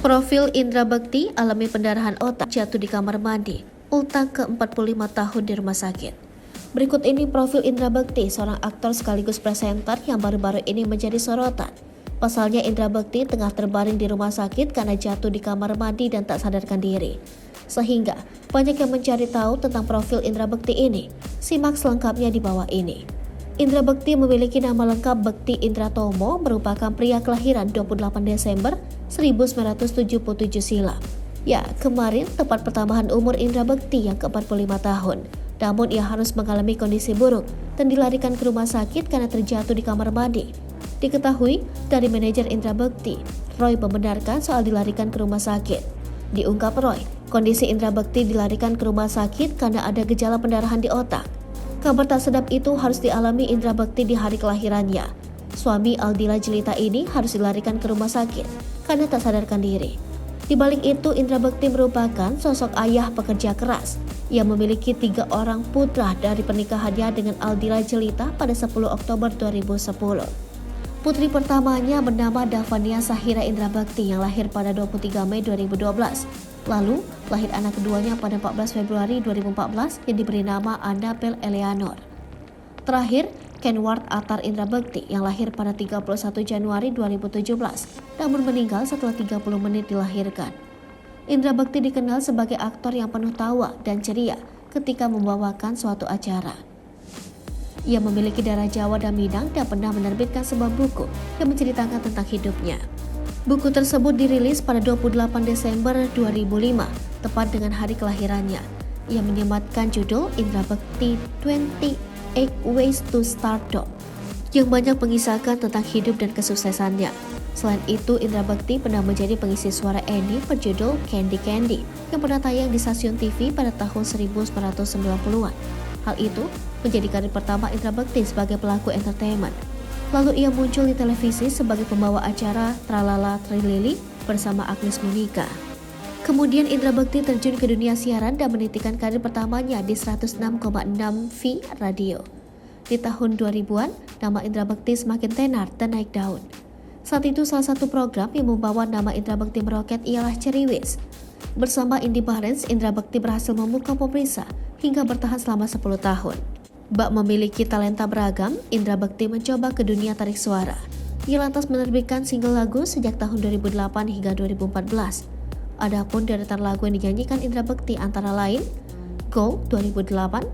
Profil Indra Bekti alami pendarahan otak, jatuh di kamar mandi, ultah ke-45 tahun di rumah sakit. Berikut ini profil Indra Bekti, seorang aktor sekaligus presenter yang baru-baru ini menjadi sorotan. Pasalnya Indra Bekti tengah terbaring di rumah sakit karena jatuh di kamar mandi dan tak sadarkan diri. Sehingga banyak yang mencari tahu tentang profil Indra Bekti ini. Simak selengkapnya di bawah ini. Indra Bekti memiliki nama lengkap Bekti Indra Tomo, merupakan pria kelahiran 28 Desember 1977 silam. Ya, kemarin tepat pertambahan umur Indra Bekti yang ke-45 tahun. Namun ia harus mengalami kondisi buruk dan dilarikan ke rumah sakit karena terjatuh di kamar mandi. Diketahui dari manajer Indra Bekti, Roy membenarkan soal dilarikan ke rumah sakit. Diungkap Roy, kondisi Indra Bekti dilarikan ke rumah sakit karena ada gejala pendarahan di otak. Kabar tak sedap itu harus dialami Indra Bekti di hari kelahirannya. Suami Aldila Jelita ini harus dilarikan ke rumah sakit karena tak sadarkan diri. Di balik itu, Indra Bekti merupakan sosok ayah pekerja keras. Ia memiliki 3 orang putra dari pernikahannya dengan Aldila Jelita pada 10 Oktober 2010. Putri pertamanya bernama Davania Sahira Indra Bekti yang lahir pada 23 Mei 2012. Lalu, lahir anak keduanya pada 14 Februari 2014 yang diberi nama Annabel Eleanor. Terakhir, Kenward Attar Indra Bekti yang lahir pada 31 Januari 2017, namun meninggal setelah 30 menit dilahirkan. Indra Bekti dikenal sebagai aktor yang penuh tawa dan ceria ketika membawakan suatu acara. Ia memiliki darah Jawa dan Minang dan pernah menerbitkan sebuah buku yang menceritakan tentang hidupnya. Buku tersebut dirilis pada 28 Desember 2005, tepat dengan hari kelahirannya. Ia menyematkan judul Indra Bekti 28 Ways to Stardom, yang banyak mengisahkan tentang hidup dan kesuksesannya. Selain itu, Indra Bekti pernah menjadi pengisi suara Andy berjudul Candy Candy, yang pernah tayang di stasiun TV pada tahun 1990-an. Hal itu menjadi karir pertama Indra Bekti sebagai pelaku entertainment. Lalu ia muncul di televisi sebagai pembawa acara Tralala Trilili bersama Agnes Monica. Kemudian Indra Bekti terjun ke dunia siaran dan menitikan karir pertamanya di 106,6 V Radio. Di tahun 2000-an, nama Indra Bekti semakin tenar dan naik daun. Saat itu salah satu program yang membawa nama Indra Bekti meroket ialah Ceriwis. Bersama Indy Barens, Indra Bekti berhasil memukau pemirsa hingga bertahan selama 10 tahun. Bak memiliki talenta beragam, Indra Bekti mencoba ke dunia tarik suara. Ia lantas menerbitkan single lagu sejak tahun 2008 hingga 2014. Adapun deretan lagu yang dinyanyikan Indra Bekti antara lain Go 2008,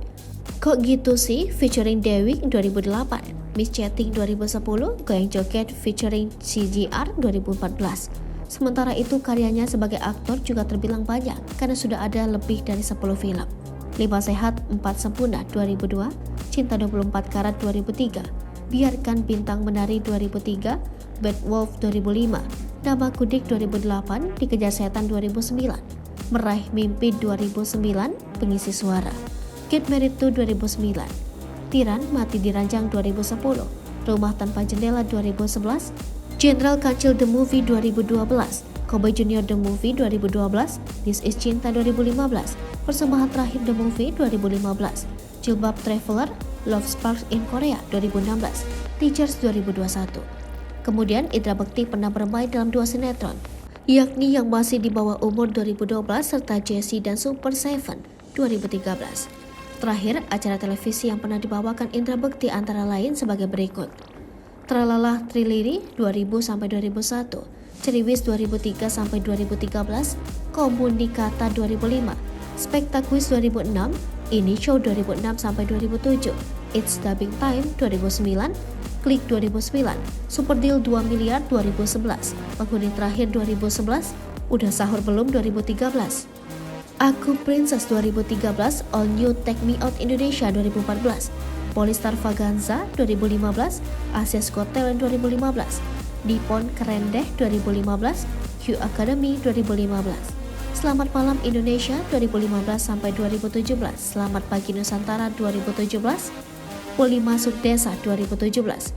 Kok Gitu Sih featuring Dewi 2008, Miss Chatting 2010, Goyang Joget featuring CGR 2014. Sementara itu karyanya sebagai aktor juga terbilang banyak karena sudah ada lebih dari 10 film. 5 Sehat 4 Sempurna 2002, Cinta 24 Karat 2003, Biarkan Bintang Menari 2003, Bad Wolf 2005, Nama Kudik 2008, Dikejar Setan 2009, Meraih Mimpi 2009, Pengisi Suara, Get Married to 2009, Tiran Mati Diranjang 2010, Rumah Tanpa Jendela 2011, General Kancil The Movie 2012, Cowboy Junior The Movie 2012, This Is Cinta 2015, Persembahan Terakhir The Movie 2015, Jilbab Traveler, Love Sparks in Korea 2016, Teachers 2021. Kemudian Indra Bekti pernah bermain dalam 2 sinetron, yakni Yang Masih di Bawah Umur 2012 serta Jessie dan Super Seven 2013. Terakhir, acara televisi yang pernah dibawakan Indra Bekti antara lain sebagai berikut. Tralala Triliri 2000-2001, Ceriwis 2003-2013, Komunikata 2005, Spektakuis 2006, Ini Show 2006-2007, It's Dubbing Time 2009, Klik 2009, Super Deal 2 Miliar 2011, Penghuni Terakhir 2011, Udah Sahur Belum 2013, Aku Princess 2013, All New Take Me Out Indonesia 2014, Polistar Vaganza 2015, Asia's Got Talent 2015, Dipon Keren Deh 2015, Q Academy 2015. Selamat Malam Indonesia 2015-2017, Selamat Pagi Nusantara 2017, Poli Masuk Desa 2017,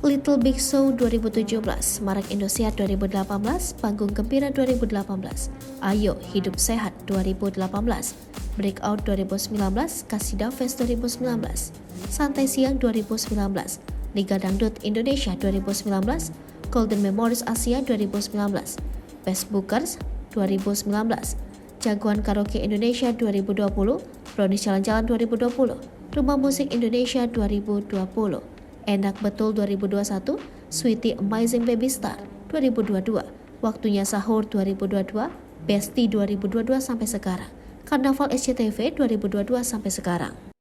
Little Big Show 2017, Marak Indosiar 2018, Panggung Gembira 2018, Ayo Hidup Sehat 2018, Breakout 2019, Kasida Fest 2019, Santai Siang 2019, Liga Dangdut Indonesia 2019, Golden Memories Asia 2019, Best Bookers 2019, Jagoan Karaoke Indonesia 2020, Brownies Jalan-Jalan 2020, Rumah Musik Indonesia 2020, Enak Betul 2021, Sweetie Amazing Baby Star 2022, Waktunya Sahur 2022, Besti 2022 sampai sekarang, Karnaval SCTV 2022 sampai sekarang.